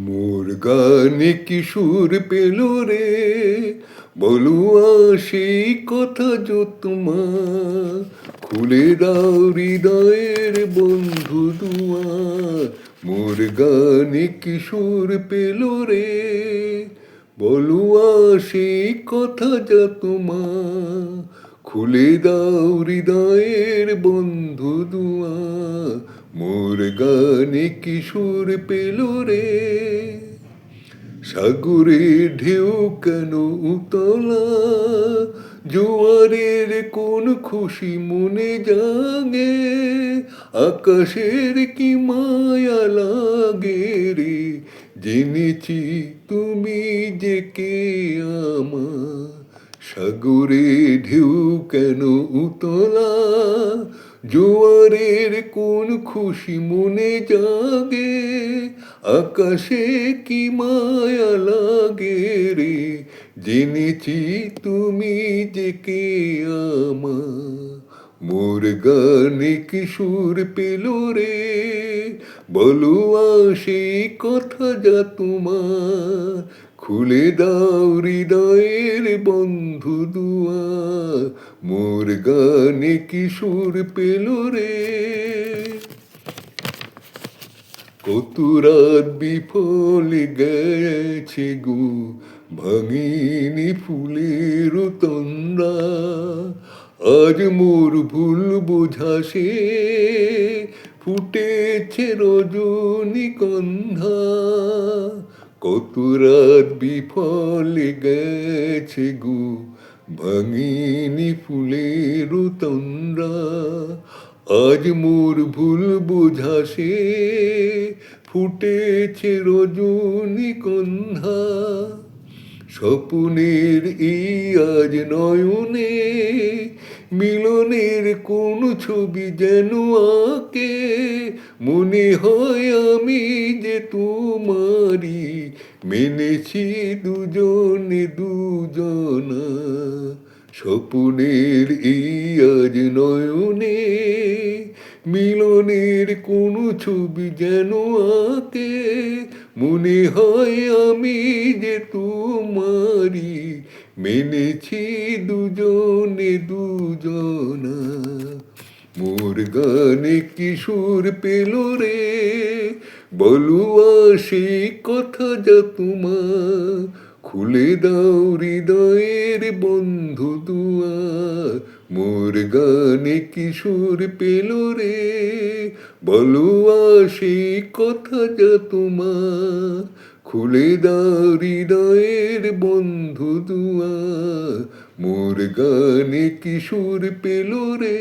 মোর গানে কিশোর পেল রে, বলুয়া সেই কথা যো তোমার, খুলে দাও হৃদয়ের বন্ধু দুয়ার। মোর গানে কিশোর পেল রে, বলুয়া সেই কথা যা তোমার, খুলে দাও হৃদয়ের বন্ধু দুয়ার। মোর গানে কিশোর পেল রে। সাগরে ঢেউ কেন উতলা, জোয়ারের কোন খুশি মনে জাগে, আকাশের কি মায়া লাগে রে, জেনেছি তুমি যে কে আমার। সাগরে ঢেউ কেন উতলা, জোয়ারের কোন খুশি মনে জাগে, আকাশে কি মায়া লাগে রে, জেনেছি তুমি যে কে আমার। মোর গানে কিশোর পেল রে, বলুয়া সেই কথা যা তোমার, খুলে দাও হৃদয়ের বন্ধু দুয়ার। মোর গানে কিশোর পেল রে। কত রাত বিফলে গেছে গো, ভাঙিনি ফুলের তন্দ্রা, আজ মোর ভুল বোঝাসে, ফুটেছে রজনীগন্ধা। কত রাত বিফলে গেছে গো, ভাঙিনি ফুলের তন্দ্রা, আজ মোর ভুল বোঝাসে, ফুটেছে রজনীগন্ধা। স্বপ্নের এই আজ নয়নে, মিলনের কোন ছবি যেন আঁকে, মনে হয় আমি যে তোমারি, মেনেছি দুজনে দুজনা। স্বপ্নের এই আজ নয়নে, মিলনের কোন ছবি যেন আঁকে, মনে হয় আমি যে তোমারি, মেনেছি দুজনে দুজনা। মোর গানে কিশোর পেল রে, বলুয়া সেই কথা যা তোমার, খুলে দাও হৃদয়ের বন্ধু দুয়ার। মোর গানে কিশোর পেল রে, বলুয়া সেই কথা যা তোমার, খুলে দাও হৃদয়ের বন্ধু দুয়ার। মোর গানে কিশোর পেল রে।